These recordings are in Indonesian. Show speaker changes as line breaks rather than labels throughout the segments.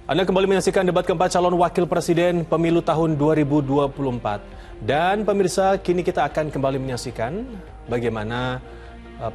Anda kembali menyaksikan debat keempat calon wakil presiden pemilu tahun 2024. Dan pemirsa, kini kita akan kembali menyaksikan bagaimana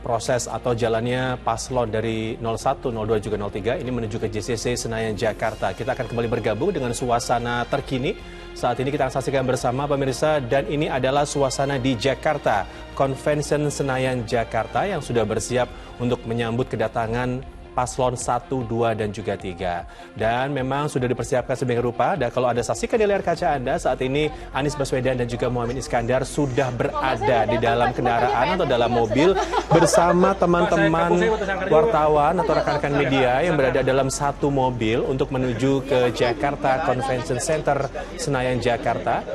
proses atau jalannya paslon dari 01, 02, juga 03 ini menuju ke JCC Senayan, Jakarta. Kita akan kembali bergabung dengan suasana terkini. Saat ini kita akan saksikan bersama pemirsa, dan ini adalah suasana di Jakarta, Convention Senayan, Jakarta yang sudah bersiap untuk menyambut kedatangan paslon 1, 2, dan juga 3. Dan memang sudah dipersiapkan sedemikian rupa. Dan kalau Anda saksikan di layar kaca Anda, saat ini Anies Baswedan dan juga Muhaimin Iskandar sudah berada di dalam kendaraan atau dalam mobil bersama teman-teman wartawan atau rekan-rekan media yang berada dalam satu mobil untuk menuju ke Jakarta Convention Center Senayan, Jakarta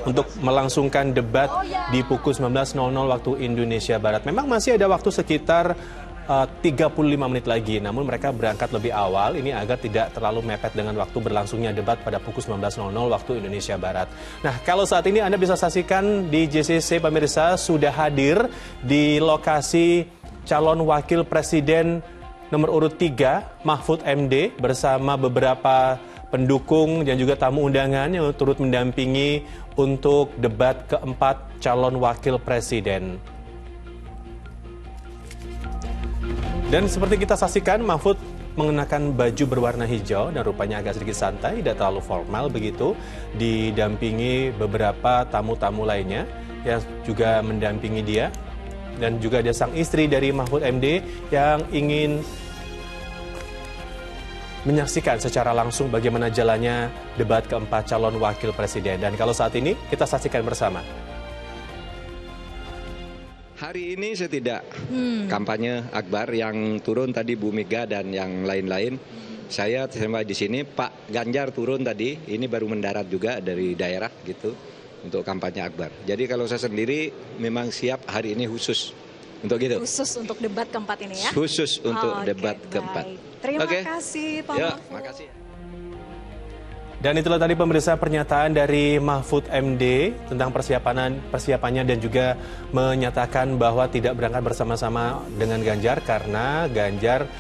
untuk melangsungkan debat di pukul 19.00 waktu Indonesia Barat. Memang masih ada waktu sekitar 35 menit lagi, namun mereka berangkat lebih awal ini agar tidak terlalu mepet dengan waktu berlangsungnya debat pada pukul 19.00 waktu Indonesia Barat. Nah, kalau saat ini Anda bisa saksikan di JCC, pemirsa sudah hadir di lokasi calon wakil presiden nomor urut 3, Mahfud MD, bersama beberapa pendukung dan juga tamu undangan yang turut mendampingi untuk debat keempat calon wakil presiden. Dan seperti kita saksikan, Mahfud mengenakan baju berwarna hijau dan rupanya agak sedikit santai, tidak terlalu formal begitu, didampingi beberapa tamu-tamu lainnya yang juga mendampingi dia. Dan juga ada sang istri dari Mahfud MD yang ingin menyaksikan secara langsung bagaimana jalannya debat keempat calon wakil presiden. Dan kalau saat ini kita saksikan bersama.
Hari ini saya tidak kampanye akbar, yang turun tadi Bu Mega dan yang lain-lain. Saya sampai di sini, Pak Ganjar turun tadi, ini baru mendarat juga dari daerah gitu untuk kampanye akbar. Jadi kalau saya sendiri memang siap hari ini khusus untuk gitu.
Khusus untuk debat keempat ini ya?
Khusus untuk debat keempat.
Terima kasih Pak Mahfud.
Makasih.
Dan itulah tadi pemirsa pernyataan dari Mahfud MD tentang persiapannya dan juga menyatakan bahwa tidak berangkat bersama-sama dengan Ganjar karena Ganjar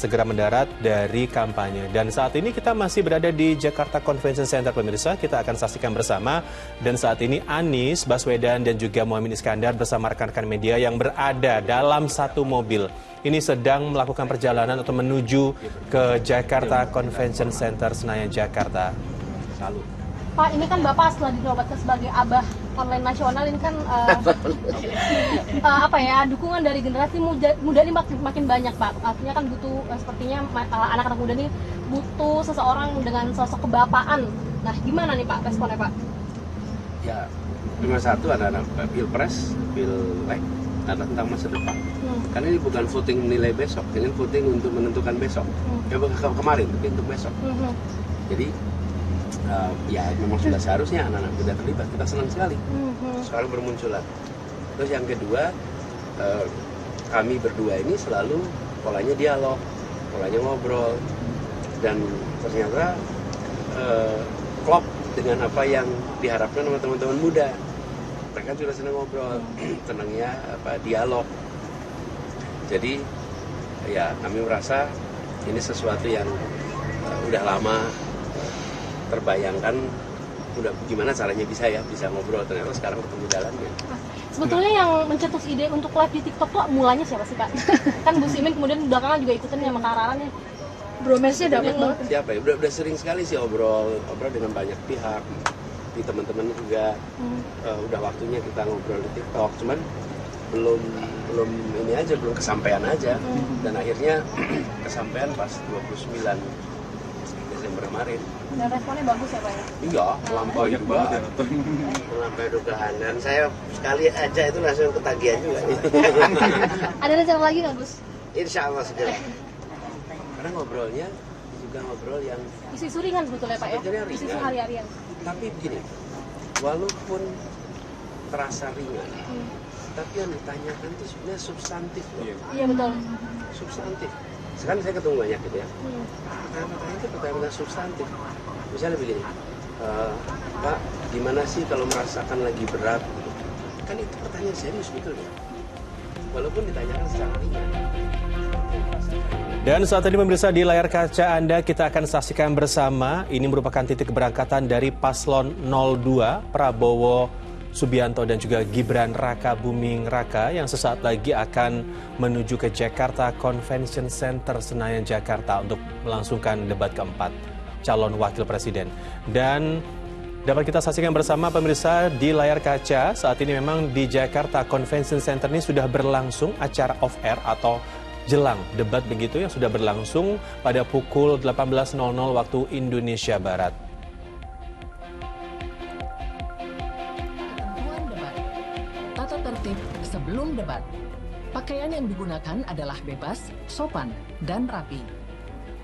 segera mendarat dari kampanye. Dan saat ini kita masih berada di Jakarta Convention Center, pemirsa. Kita akan saksikan bersama. Dan saat ini Anies Baswedan dan juga Muhaimin Iskandar bersama rekan-rekan media yang berada dalam satu mobil ini sedang melakukan perjalanan atau menuju ke Jakarta Convention Center Senayan, Jakarta. Salut.
Pak, ini kan Bapak setelah dinobatkan sebagai Abah Online Nasional, ini kan dukungan dari generasi muda ini makin banyak, Pak. Artinya kan butuh, sepertinya anak-anak muda ini butuh seseorang dengan sosok kebapaan. Nah, gimana nih Pak responnya, Pak?
Ya, nomor satu anak-anak Pilpres, Pileg, adalah tentang masa depan. Karena ini bukan voting nilai besok, ini voting untuk menentukan besok. Kemarin, tapi untuk besok. Jadi, ya memang sudah seharusnya anak-anak muda terlibat. Kita senang sekali. Sekarang bermunculan. Terus yang kedua, kami berdua ini selalu polanya dialog, polanya ngobrol, dan ternyata klop dengan apa yang diharapkan sama teman-teman muda. Mereka juga senang ngobrol, senangnya dialog. Jadi ya kami merasa ini sesuatu yang udah lama terbayangkan, udah gimana caranya bisa ngobrol, ternyata sekarang ketemu jalannya.
Sebetulnya yang mencetus ide untuk live di TikTok tuh mulanya siapa sih, Pak? Kan Bu Simin kemudian belakangan juga ikutin sama Kak Rara nih. Bromance-nya dapet banget. Siapa
ya? Udah sering sekali sih obrol dengan banyak pihak. Di teman-teman juga udah waktunya kita ngobrol di TikTok, cuman belum ini aja, belum kesampaian aja. Dan akhirnya kesampaian pas 29 Desember kemarin.
Dan responnya bagus ya Pak ya?
Iya, melampaui juga. Melampaui dugaan, dan saya sekali aja itu langsung ketagihan juga.
Ada rencana lagi nggak Gus?
Insya Allah segera. Karena ngobrolnya juga ngobrol yang
isu-isu ringan sebetulnya Pak ya? Isu-isu hari-harian.
Tapi begini, walaupun terasa ringan, tapi yang ditanyakan itu sebenarnya substantif loh.
Iya betul.
Substantif. Sekarang saya ketemu banyak gitu ya. Pertanyaan itu pertanyaan substantif. Misalnya begini, Pak, gimana sih kalau merasakan lagi berat? Kan itu pertanyaan serius betul ya. Walaupun ditanyakan secara ringan.
Dan saat ini pemirsa di layar kaca Anda kita akan saksikan bersama, ini merupakan titik keberangkatan dari Paslon 02 Prabowo Subianto dan juga Gibran Raka Buming Raka yang sesaat lagi akan menuju ke Jakarta Convention Center Senayan Jakarta untuk melangsungkan debat keempat calon wakil presiden. Dan dapat kita saksikan bersama pemirsa di layar kaca, saat ini memang di Jakarta Convention Center ini sudah berlangsung acara off-air atau jelang debat begitu yang sudah berlangsung pada pukul 18.00 waktu Indonesia Barat.
Ketentuan debat. Tata tertib sebelum debat. Pakaian yang digunakan adalah bebas, sopan, dan rapi.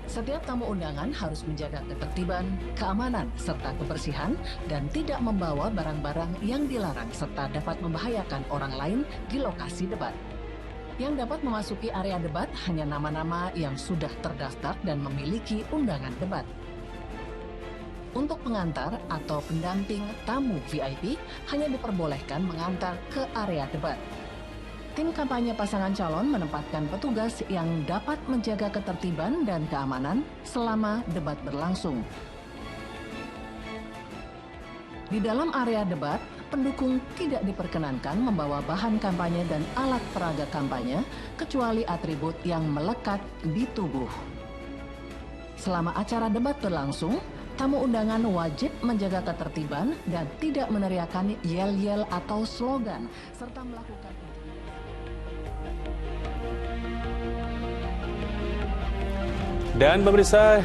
Setiap tamu undangan harus menjaga ketertiban, keamanan, serta kebersihan dan tidak membawa barang-barang yang dilarang serta dapat membahayakan orang lain di lokasi debat. Yang dapat memasuki area debat hanya nama-nama yang sudah terdaftar dan memiliki undangan debat. Untuk pengantar atau pendamping tamu VIP hanya diperbolehkan mengantar ke area debat. Tim kampanye pasangan calon menempatkan petugas yang dapat menjaga ketertiban dan keamanan selama debat berlangsung. Di dalam area debat, pendukung tidak diperkenankan membawa bahan kampanye dan alat peraga kampanye kecuali atribut yang melekat di tubuh. Selama acara debat berlangsung, tamu undangan wajib menjaga ketertiban dan tidak meneriakkan yel-yel atau slogan serta melakukan
Dan pemirsa,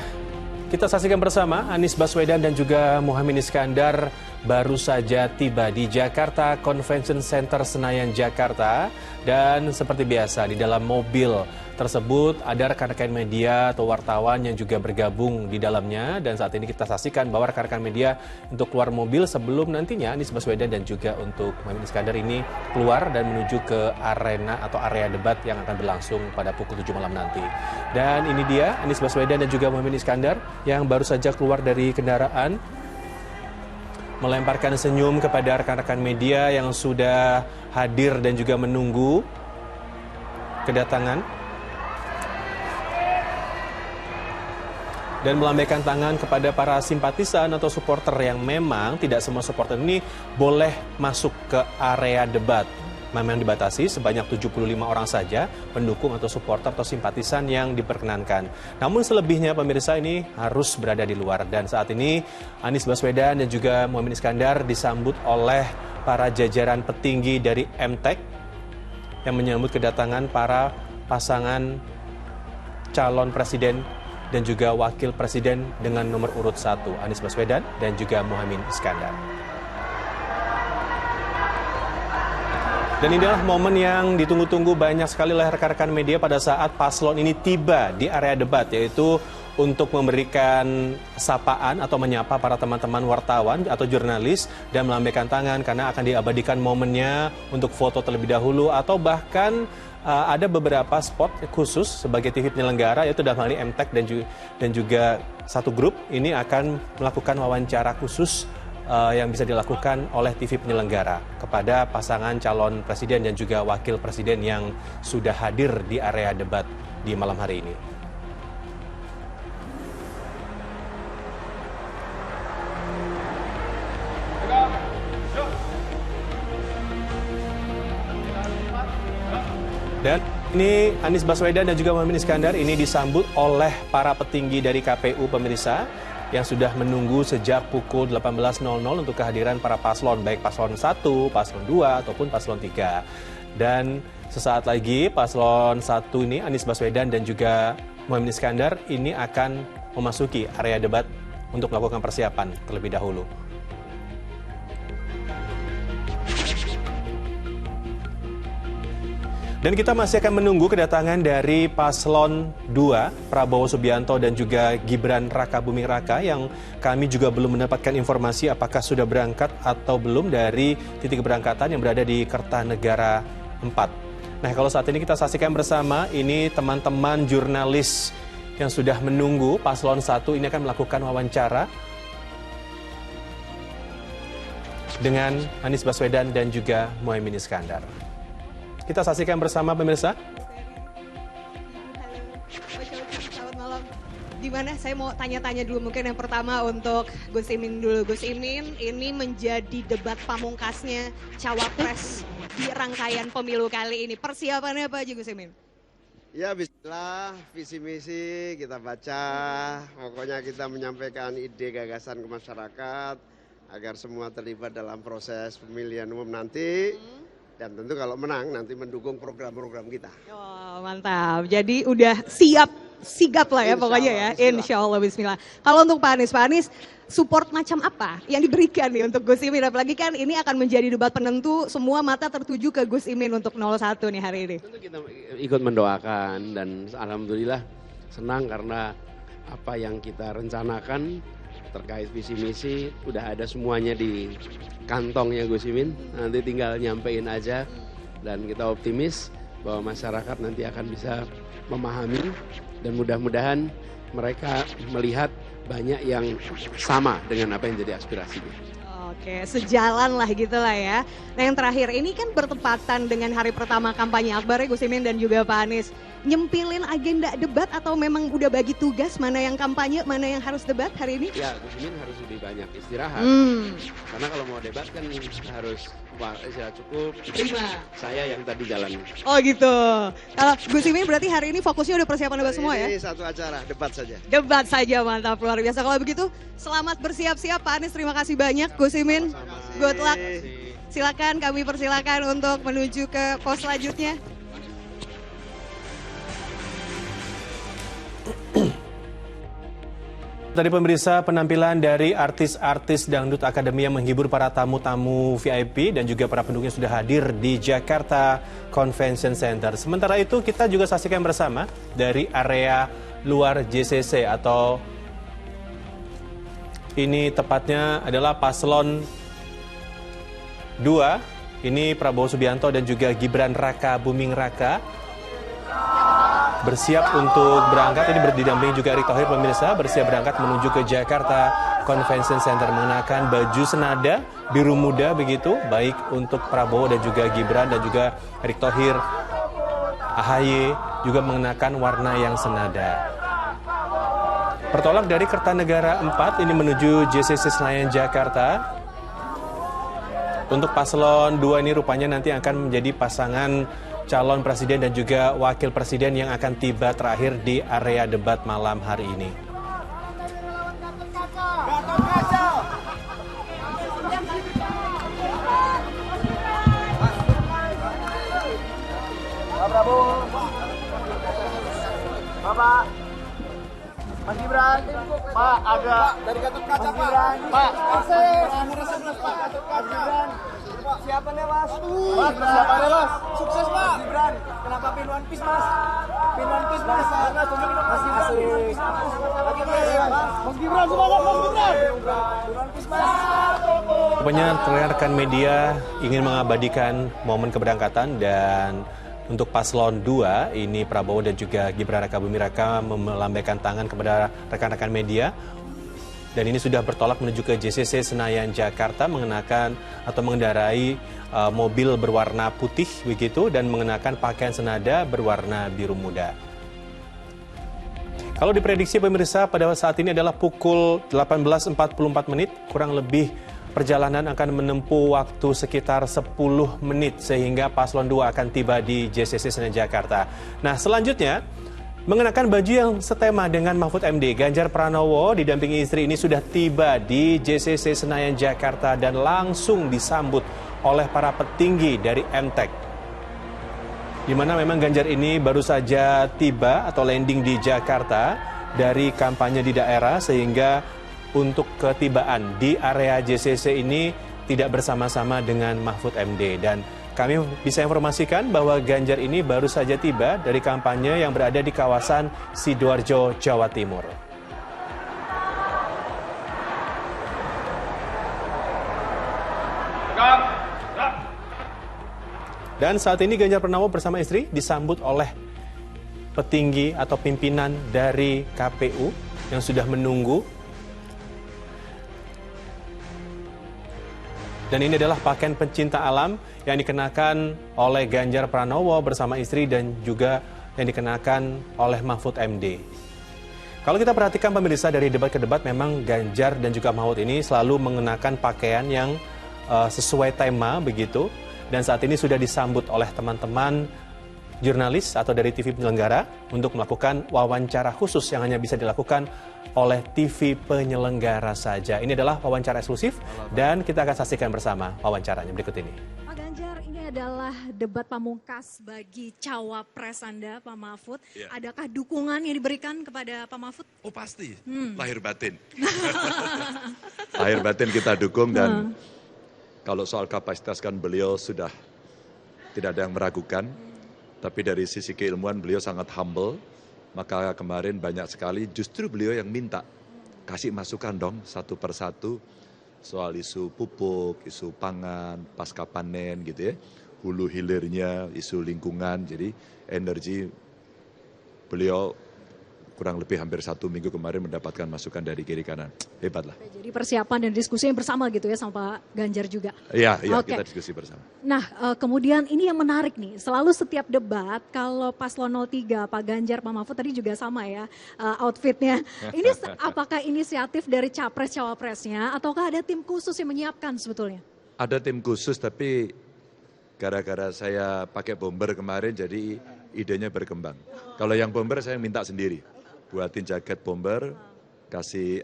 kita saksikan bersama Anies Baswedan dan juga Muhaimin Iskandar baru saja tiba di Jakarta Convention Center Senayan Jakarta. Dan seperti biasa di dalam mobil tersebut ada rekan-rekan media atau wartawan yang juga bergabung di dalamnya. Dan saat ini kita saksikan bahwa rekan-rekan media untuk keluar mobil sebelum nantinya Anies Baswedan dan juga untuk Muhaimin Iskandar ini keluar dan menuju ke arena atau area debat yang akan berlangsung pada pukul 7 malam nanti. Dan ini dia Anies Baswedan dan juga Muhaimin Iskandar yang baru saja keluar dari kendaraan, melemparkan senyum kepada rekan-rekan media yang sudah hadir dan juga menunggu kedatangan, dan melambaikan tangan kepada para simpatisan atau supporter yang memang tidak semua supporter ini boleh masuk ke area debat. Memang dibatasi sebanyak 75 orang saja pendukung atau supporter atau simpatisan yang diperkenankan. Namun selebihnya pemirsa ini harus berada di luar. Dan saat ini Anies Baswedan dan juga Muhaimin Iskandar disambut oleh para jajaran petinggi dari MTEK yang menyambut kedatangan para pasangan calon presiden dan juga wakil presiden dengan nomor urut 1, Anies Baswedan dan juga Muhaimin Iskandar. Dan inilah momen yang ditunggu-tunggu banyak sekali oleh rekan-rekan media pada saat paslon ini tiba di area debat, yaitu untuk memberikan sapaan atau menyapa para teman-teman wartawan atau jurnalis dan melambaikan tangan karena akan diabadikan momennya untuk foto terlebih dahulu, atau bahkan ada beberapa spot khusus sebagai TV penyelenggara, yaitu dalam hal ini MTEK dan juga satu grup ini akan melakukan wawancara khusus yang bisa dilakukan oleh TV penyelenggara kepada pasangan calon presiden dan juga wakil presiden yang sudah hadir di area debat di malam hari ini. Dan ini Anies Baswedan dan juga Muhaimin Iskandar ini disambut oleh para petinggi dari KPU pemirsa yang sudah menunggu sejak pukul 18.00 untuk kehadiran para paslon, baik paslon 1, paslon 2, ataupun paslon 3. Dan sesaat lagi paslon 1 ini, Anies Baswedan dan juga Muhaimin Iskandar ini akan memasuki area debat untuk melakukan persiapan terlebih dahulu. Dan kita masih akan menunggu kedatangan dari paslon 2, Prabowo Subianto dan juga Gibran Raka Buming Raka, yang kami juga belum mendapatkan informasi apakah sudah berangkat atau belum dari titik keberangkatan yang berada di Kertanegara 4. Nah, kalau saat ini kita saksikan bersama, ini teman-teman jurnalis yang sudah menunggu paslon 1 ini akan melakukan wawancara dengan Anies Baswedan dan juga Muhaimin Iskandar. Kita saksikan bersama pemirsa.
malam. Gimana? Saya mau tanya-tanya dulu mungkin yang pertama untuk Gus Imin dulu. Gus Imin, ini menjadi debat pamungkasnya Cawapres di rangkaian pemilu kali ini. Persiapannya apa aja Gus Imin?
Ya bismillah, visi misi kita baca, pokoknya kita menyampaikan ide gagasan ke masyarakat agar semua terlibat dalam proses pemilihan umum nanti. Dan tentu kalau menang nanti mendukung program-program kita.
Oh, mantap. Jadi udah sigap lah ya pokoknya ya. Insya Allah, bismillah. Kalau untuk Pak Anies, support macam apa yang diberikan nih untuk Gus Imin? Apalagi kan ini akan menjadi debat penentu, semua mata tertuju ke Gus Imin untuk 01 nih hari ini.
Tentu kita ikut mendoakan dan alhamdulillah senang karena apa yang kita rencanakan terkait visi misi udah ada semuanya di kantongnya Gus Imin, nanti tinggal nyampein aja dan kita optimis bahwa masyarakat nanti akan bisa memahami dan mudah-mudahan mereka melihat banyak yang sama dengan apa yang jadi aspirasinya.
Oke, sejalan lah gitu lah ya. Nah yang terakhir, ini kan bertepatan dengan hari pertama kampanye Akbar ya Gus Imin dan juga Pak Anies. Nyempilin agenda debat atau memang udah bagi tugas mana yang kampanye, mana yang harus debat hari ini?
Ya, Gus Imin harus lebih banyak istirahat. Karena kalau mau debat kan harus istirahat cukup. Saya yang tadi jalan.
Oh gitu. Kalau Gus Imin berarti hari ini fokusnya udah persiapan debat semua ya?
Ini satu acara, debat saja.
Debat saja, mantap, luar biasa. Kalau begitu, selamat bersiap-siap Pak Anies. Terima kasih banyak Gus Imin. Good luck. Silakan, kami persilakan untuk menuju ke pos selanjutnya.
Tadi pemirsa, penampilan dari artis-artis Dangdut Akademi yang menghibur para tamu-tamu VIP dan juga para pendukungnya sudah hadir di Jakarta Convention Center. Sementara itu kita juga saksikan bersama dari area luar JCC atau ini tepatnya adalah paslon 2. Ini Prabowo Subianto dan juga Gibran Raka Buming Raka bersiap untuk berangkat. Ini didampingi juga Erick Thohir pemirsa, bersiap berangkat menuju ke Jakarta Convention Center mengenakan baju senada biru muda begitu, baik untuk Prabowo dan juga Gibran dan juga Erick Thohir, AHY juga mengenakan warna yang senada. Bertolak dari Kertanegara 4 ini menuju JCC Senayan Jakarta. Untuk paslon 2 ini rupanya nanti akan menjadi pasangan calon presiden dan juga wakil presiden yang akan tiba terakhir di area debat malam hari ini.
Pak Prabowo, Bapak, Mas Gibran, Pak agak dari Gatot Kaca Pak, Pak, Mas Gibran. Persiapannya Mas. Mas, persiapannya Mas. Sukses Pak. Mas Gibran, kenapa pin One Piece Mas? Pin One Piece Mas. Mas Gibran. Mas Gibran semangat Mas Gibran. Pin One Piece Mas.
Rupanya rekan media ingin mengabadikan momen keberangkatan dan untuk paslon 2 ini Prabowo dan juga Gibran Raka Buming Raka melambaikan tangan kepada rekan-rekan media. Dan ini sudah bertolak menuju ke JCC Senayan Jakarta mengenakan atau mengendarai mobil berwarna putih begitu dan mengenakan pakaian senada berwarna biru muda. Kalau diprediksi pemirsa pada saat ini adalah pukul 18.44 menit, kurang lebih perjalanan akan menempuh waktu sekitar 10 menit sehingga paslon 2 akan tiba di JCC Senayan Jakarta. Nah, selanjutnya mengenakan baju yang setema dengan Mahfud MD, Ganjar Pranowo didampingi istri ini sudah tiba di JCC Senayan Jakarta dan langsung disambut oleh para petinggi dari MTEK. Di mana memang Ganjar ini baru saja tiba atau landing di Jakarta dari kampanye di daerah sehingga untuk ketibaan di area JCC ini tidak bersama-sama dengan Mahfud MD. Dan kami bisa informasikan bahwa Ganjar ini baru saja tiba dari kampanye yang berada di kawasan Sidoarjo, Jawa Timur. Dan saat ini Ganjar Pranowo bersama istri disambut oleh petinggi atau pimpinan dari KPU yang sudah menunggu. Dan ini adalah pakaian pencinta alam yang dikenakan oleh Ganjar Pranowo bersama istri dan juga yang dikenakan oleh Mahfud MD. Kalau kita perhatikan pemirsa dari debat ke debat, memang Ganjar dan juga Mahfud ini selalu mengenakan pakaian yang sesuai tema begitu. Dan saat ini sudah disambut oleh teman-teman jurnalis atau dari TV penyelenggara untuk melakukan wawancara khusus yang hanya bisa dilakukan oleh TV penyelenggara saja. Ini adalah wawancara eksklusif dan kita akan saksikan bersama wawancaranya berikut ini.
Pak Ganjar, ini adalah debat pamungkas bagi cawapres Anda, Pak Mahfud.
Ya.
Adakah dukungan yang diberikan kepada Pak Mahfud?
Oh pasti, lahir batin. Lahir batin kita dukung dan kalau soal kapasitas kan beliau sudah tidak ada yang meragukan. Tapi dari sisi keilmuan beliau sangat humble. Maka kemarin banyak sekali justru beliau yang minta kasih masukan dong satu persatu soal isu pupuk, isu pangan, pasca panen gitu ya. Hulu hilirnya, isu lingkungan. Jadi energi beliau kurang lebih hampir 1 minggu kemarin mendapatkan masukan dari kiri kanan. Hebat lah.
Jadi persiapan dan diskusi yang bersama gitu ya sama Pak Ganjar juga.
Iya,
Oke.
kita diskusi bersama.
Nah, kemudian ini yang menarik nih, selalu setiap debat kalau paslon 03, Pak Ganjar, Pak Mahfud tadi juga sama ya outfitnya. Ini apakah inisiatif dari capres-cawapresnya ataukah ada tim khusus yang menyiapkan sebetulnya?
Ada tim khusus tapi gara-gara saya pakai bomber kemarin jadi idenya berkembang. Kalau yang bomber saya minta sendiri. Buatin jaket bomber, kasih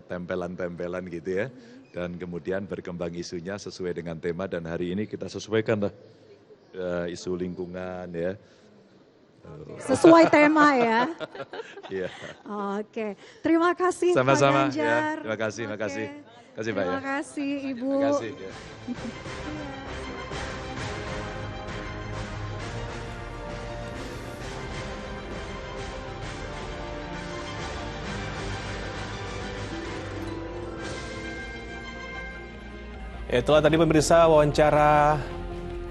tempelan-tempelan gitu ya. Dan kemudian berkembang isunya sesuai dengan tema dan hari ini kita sesuaikan lah isu lingkungan ya.
Sesuai tema ya.
Iya.
Oke, terima kasih
Sama-sama
Pak Ganjar.
ya. Terima kasih, terima kasih. Terima kasih Pak ya.
Terima kasih Ibu.
Terima kasih. Ya.
Itulah tadi pemirsa wawancara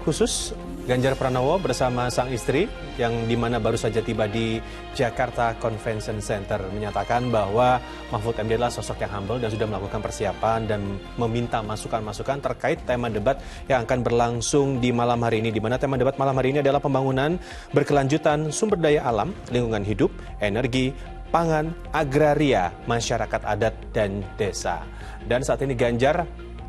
khusus Ganjar Pranowo bersama sang istri yang dimana baru saja tiba di Jakarta Convention Center menyatakan bahwa Mahfud MD adalah sosok yang humble dan sudah melakukan persiapan dan meminta masukan-masukan terkait tema debat yang akan berlangsung di malam hari ini, di mana tema debat malam hari ini adalah pembangunan berkelanjutan sumber daya alam, lingkungan hidup, energi, pangan, agraria, masyarakat adat, dan desa. Dan saat ini Ganjar,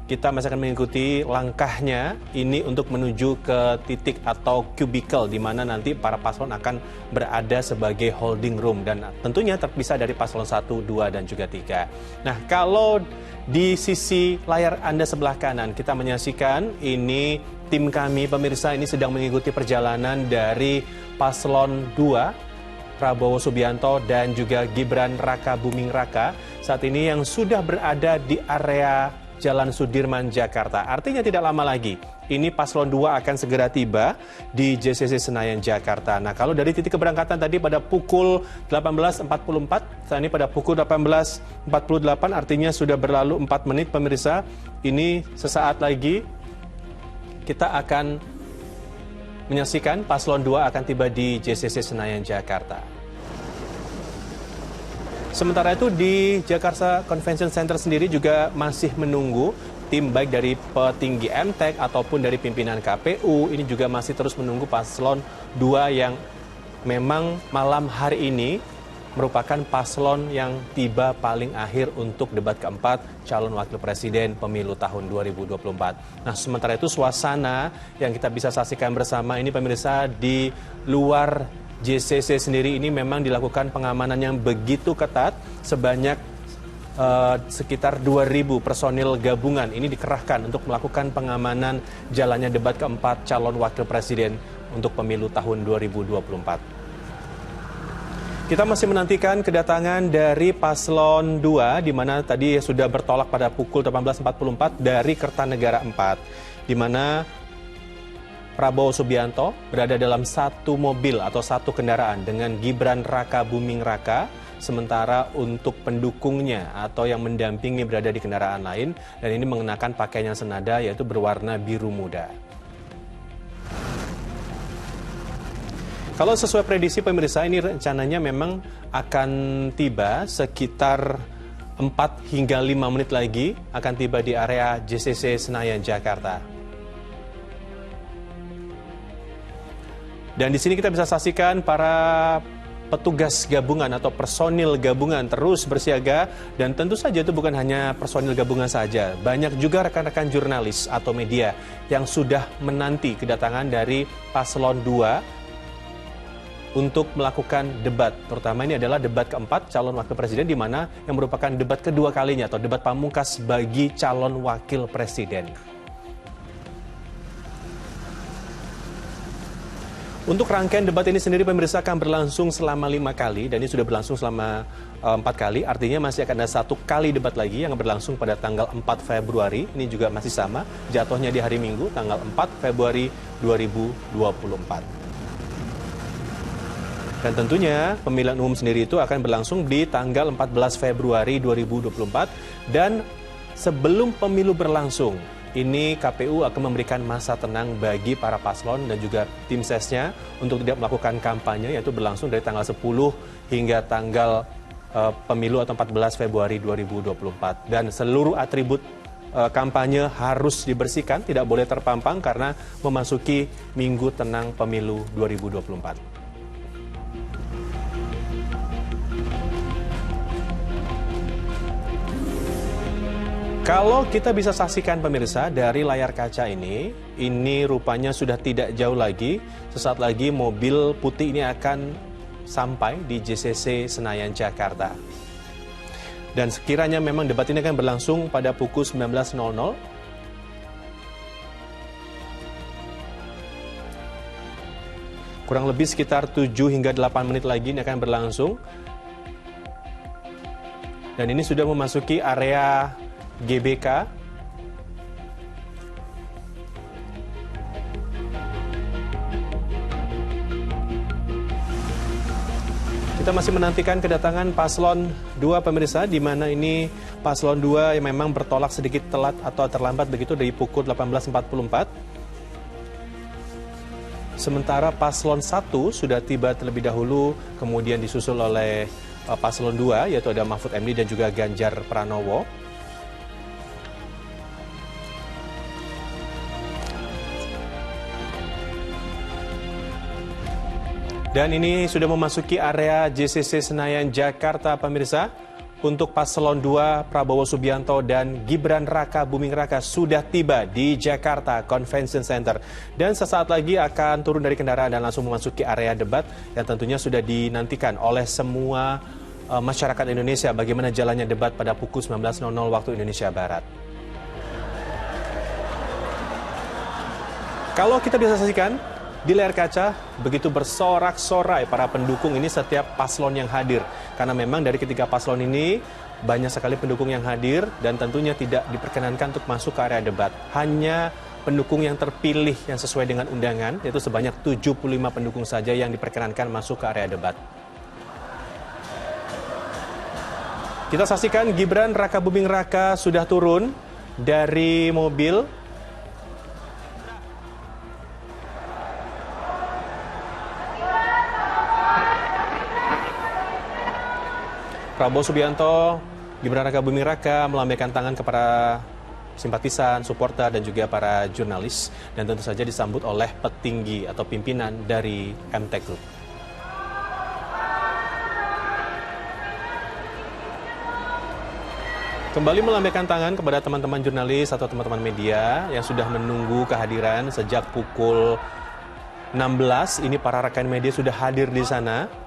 kita masih akan mengikuti langkahnya ini untuk menuju ke titik atau cubicle di mana nanti para paslon akan berada sebagai holding room dan tentunya terpisah dari paslon 1, 2, dan juga 3. Nah, kalau di sisi layar Anda sebelah kanan kita menyaksikan ini tim kami pemirsa ini sedang mengikuti perjalanan dari paslon 2 Prabowo Subianto dan juga Gibran Raka Buming Raka saat ini yang sudah berada di area Jalan Sudirman, Jakarta. Artinya tidak lama lagi, ini paslon 2 akan segera tiba di JCC Senayan, Jakarta. Nah, kalau dari titik keberangkatan tadi pada pukul 18.44, saat ini pada pukul 18.48, artinya sudah berlalu 4 menit pemirsa. Ini sesaat lagi kita akan menyaksikan paslon 2 akan tiba di JCC Senayan, Jakarta. Sementara itu di Jakarta Convention Center sendiri juga masih menunggu tim baik dari petinggi MTEK ataupun dari pimpinan KPU. Ini juga masih terus menunggu paslon 2 yang memang malam hari ini merupakan paslon yang tiba paling akhir untuk debat keempat calon wakil presiden pemilu tahun 2024. Nah, sementara itu suasana yang kita bisa saksikan bersama ini pemirsa di luar JCC sendiri ini memang dilakukan pengamanan yang begitu ketat sebanyak sekitar 2.000 personil gabungan ini dikerahkan untuk melakukan pengamanan jalannya debat keempat calon wakil presiden untuk pemilu tahun 2024. Kita masih menantikan kedatangan dari paslon 2 di mana tadi sudah bertolak pada pukul 18.44 dari Kertanegara 4 di mana Prabowo Subianto berada dalam satu mobil atau satu kendaraan dengan Gibran Raka Buming Raka, sementara untuk pendukungnya atau yang mendampingi berada di kendaraan lain dan ini mengenakan pakaian yang senada yaitu berwarna biru muda. Kalau sesuai prediksi pemirsa ini rencananya memang akan tiba sekitar 4 hingga 5 menit lagi akan tiba di area JCC Senayan, Jakarta. Dan di sini kita bisa saksikan para petugas gabungan atau personil gabungan terus bersiaga, dan tentu saja itu bukan hanya personil gabungan saja. Banyak juga rekan-rekan jurnalis atau media yang sudah menanti kedatangan dari paslon 2 untuk melakukan debat. Terutama ini adalah debat keempat calon wakil presiden, di mana yang merupakan debat kedua kalinya atau debat pamungkas bagi calon wakil presiden. Untuk rangkaian debat ini sendiri pemirsa akan berlangsung selama 5 kali, dan ini sudah berlangsung selama 4 kali, artinya masih akan ada 1 kali debat lagi yang berlangsung pada tanggal 4 Februari, ini juga masih sama, jatuhnya di hari Minggu, tanggal 4 Februari 2024. Dan tentunya pemilihan umum sendiri itu akan berlangsung di tanggal 14 Februari 2024, dan sebelum pemilu berlangsung, ini KPU akan memberikan masa tenang bagi para paslon dan juga tim sesnya untuk tidak melakukan kampanye, yaitu berlangsung dari tanggal 10 hingga tanggal pemilu atau 14 Februari 2024. Dan seluruh atribut kampanye harus dibersihkan, tidak boleh terpampang karena memasuki minggu tenang pemilu 2024. Kalau kita bisa saksikan pemirsa dari layar kaca ini rupanya sudah tidak jauh lagi. Sesaat lagi mobil putih ini akan sampai di JCC Senayan, Jakarta. Dan sekiranya memang debat ini akan berlangsung pada pukul 19.00. Kurang lebih sekitar 7 hingga 8 menit lagi ini akan berlangsung. Dan ini sudah memasuki area GBK. Kita masih menantikan kedatangan paslon 2 pemirsa, di mana ini paslon 2 yang memang bertolak sedikit telat atau terlambat begitu dari pukul 18.44. Sementara paslon 1 sudah tiba terlebih dahulu, kemudian disusul oleh paslon 2 yaitu ada Mahfud MD dan juga Ganjar Pranowo. Dan ini sudah memasuki area JCC Senayan, Jakarta, pemirsa. Untuk paslon 2, Prabowo Subianto dan Gibran Raka Buming Raka sudah tiba di Jakarta Convention Center. Dan sesaat lagi akan turun dari kendaraan dan langsung memasuki area debat yang tentunya sudah dinantikan oleh semua masyarakat Indonesia, bagaimana jalannya debat pada pukul 19.00 waktu Indonesia Barat. Kalau kita bisa saksikan, di layar kaca begitu bersorak-sorai para pendukung ini setiap paslon yang hadir. Karena memang dari ketiga paslon ini banyak sekali pendukung yang hadir dan tentunya tidak diperkenankan untuk masuk ke area debat. Hanya pendukung yang terpilih yang sesuai dengan undangan, yaitu sebanyak 75 pendukung saja yang diperkenankan masuk ke area debat. Kita saksikan Gibran Raka Buming Raka sudah turun dari mobil. Prabowo Subianto, Gibran Raka Buming Raka melambaikan tangan kepada simpatisan, supporter, dan juga para jurnalis. Dan tentu saja disambut oleh petinggi atau pimpinan dari MT Group. Kembali melambaikan tangan kepada teman-teman jurnalis atau teman-teman media yang sudah menunggu kehadiran sejak pukul 16. Ini para rekan media sudah hadir di sana.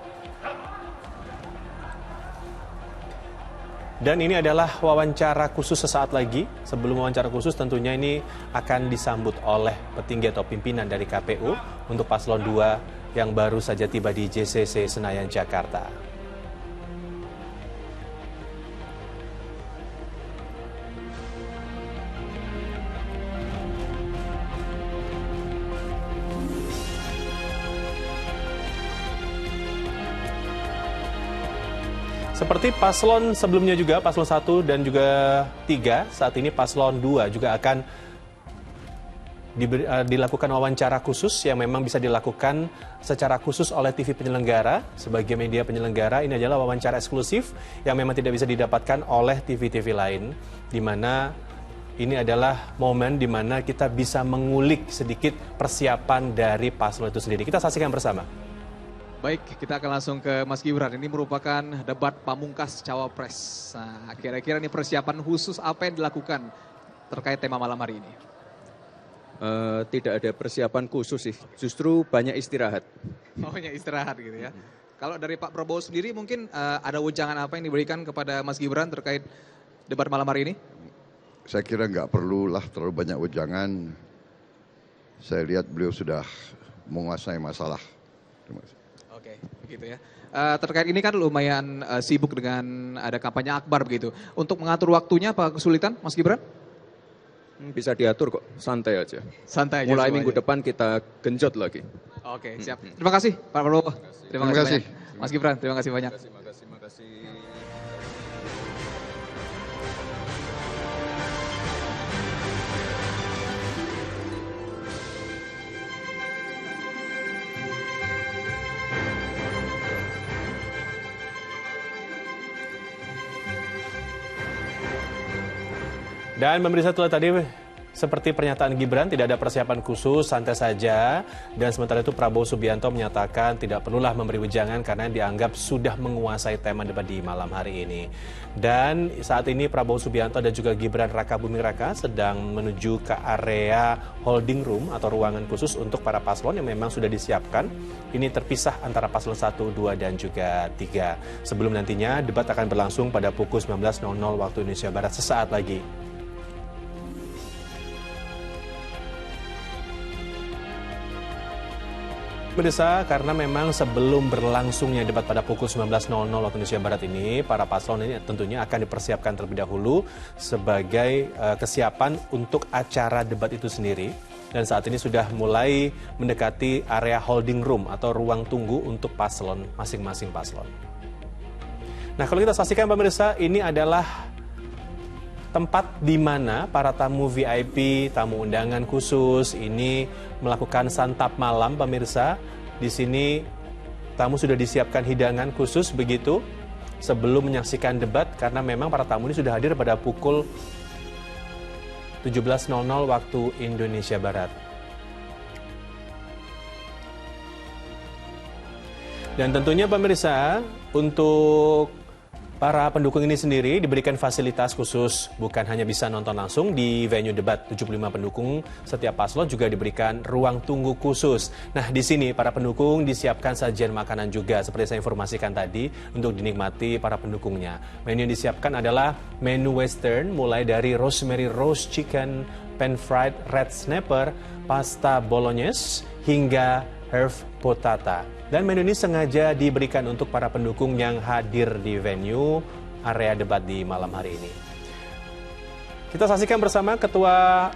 Dan ini adalah wawancara khusus sesaat lagi. Sebelum wawancara khusus tentunya ini akan disambut oleh petinggi atau pimpinan dari KPU untuk paslon 2 yang baru saja tiba di JCC Senayan, Jakarta. Seperti paslon sebelumnya juga, paslon 1 dan juga 3, saat ini paslon 2 juga akan dilakukan wawancara khusus yang memang bisa dilakukan secara khusus oleh TV penyelenggara. Sebagai media penyelenggara, ini adalah wawancara eksklusif yang memang tidak bisa didapatkan oleh TV-TV lain, di mana ini adalah momen di mana kita bisa mengulik sedikit persiapan dari paslon itu sendiri. Kita saksikan bersama.
Baik, kita akan langsung ke Mas Gibran. Ini merupakan debat pamungkas Cawapres. Nah, kira-kira ini persiapan khusus apa yang dilakukan terkait tema malam hari ini?
Tidak ada persiapan khusus sih, justru banyak istirahat.
Maunya istirahat gitu ya. Kalau dari Pak Prabowo sendiri mungkin ada wejangan apa yang diberikan kepada Mas Gibran terkait debat malam hari ini?
Saya kira nggak perlulah terlalu banyak wejangan. Saya lihat beliau sudah menguasai masalah. Terima kasih.
Oke, begitu ya. Terkait ini kan lumayan sibuk dengan ada kampanye akbar begitu. Untuk mengatur waktunya apa kesulitan Mas Gibran?
Bisa diatur kok, santai aja.
Santai aja.
Mulai minggu depan kita genjot lagi.
Oke, siap. Terima kasih Pak Prabowo. Terima kasih. Banyak. Mas Gibran, terima kasih banyak.
Terima kasih.
Dan pemirsa itulah tadi seperti pernyataan Gibran, tidak ada persiapan khusus, santai saja. Dan sementara itu Prabowo Subianto menyatakan tidak perlulah memberi wejangan karena dianggap sudah menguasai tema debat di malam hari ini. Dan saat ini Prabowo Subianto dan juga Gibran Raka Buming Raka sedang menuju ke area holding room atau ruangan khusus untuk para paslon yang memang sudah disiapkan. Ini terpisah antara paslon 1, 2, dan juga 3. Sebelum nantinya debat akan berlangsung pada pukul 19.00 waktu Indonesia Barat sesaat lagi. Pemirsa, karena memang sebelum berlangsungnya debat pada pukul 19.00 waktu Indonesia Barat ini, para paslon ini tentunya akan dipersiapkan terlebih dahulu sebagai kesiapan untuk acara debat itu sendiri. Dan saat ini sudah mulai mendekati area holding room atau ruang tunggu untuk paslon, masing-masing paslon. Nah, kalau kita saksikan pemirsa, ini adalah tempat di mana para tamu VIP, tamu undangan khusus ini melakukan santap malam pemirsa. Di sini tamu sudah disiapkan hidangan khusus begitu sebelum menyaksikan debat karena memang para tamu ini sudah hadir pada pukul 17.00 waktu Indonesia Barat. Dan tentunya pemirsa, untuk para pendukung ini sendiri diberikan fasilitas khusus, bukan hanya bisa nonton langsung di venue debat. 75 pendukung setiap paslon juga diberikan ruang tunggu khusus. Nah, di sini para pendukung disiapkan sajian makanan juga seperti saya informasikan tadi untuk dinikmati para pendukungnya. Menu yang disiapkan adalah menu western mulai dari rosemary roast chicken, pan fried red snapper, pasta bolognese hingga herb potata. Dan menu ini sengaja diberikan untuk para pendukung yang hadir di venue area debat di malam hari ini. Kita saksikan bersama Ketua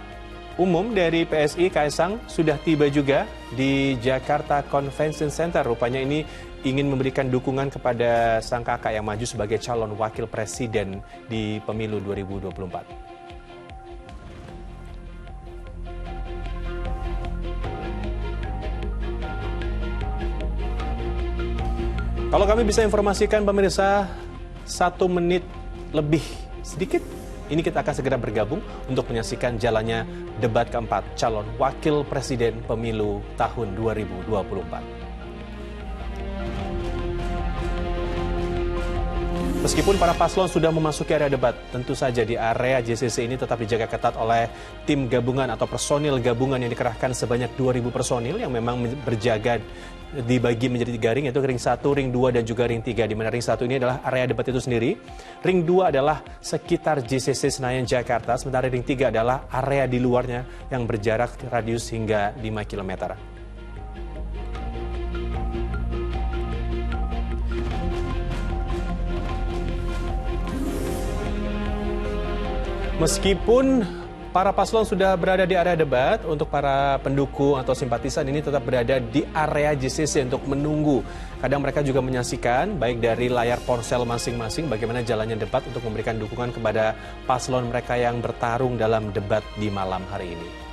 Umum dari PSI, Kaisang, sudah tiba juga di Jakarta Convention Center. Rupanya ini ingin memberikan dukungan kepada sang kakak yang maju sebagai calon wakil presiden di pemilu 2024. Kalau kami bisa informasikan pemirsa, 1 menit lebih sedikit, ini kita akan segera bergabung untuk menyaksikan jalannya debat keempat calon wakil presiden pemilu tahun 2024. Meskipun para paslon sudah memasuki area debat, tentu saja di area JCC ini tetap dijaga ketat oleh tim gabungan atau personil gabungan yang dikerahkan sebanyak 2.000 personil yang memang berjaga dibagi menjadi 3 ring, yaitu ring 1, ring 2, dan juga ring 3. Di mana ring 1 ini adalah area debat itu sendiri. Ring 2 adalah sekitar JCC Senayan Jakarta, sementara ring 3 adalah area di luarnya yang berjarak radius hingga 5 km. Meskipun para paslon sudah berada di area debat, untuk para pendukung atau simpatisan ini tetap berada di area JCC untuk menunggu. Kadang mereka juga menyaksikan baik dari layar ponsel masing-masing bagaimana jalannya debat untuk memberikan dukungan kepada paslon mereka yang bertarung dalam debat di malam hari ini.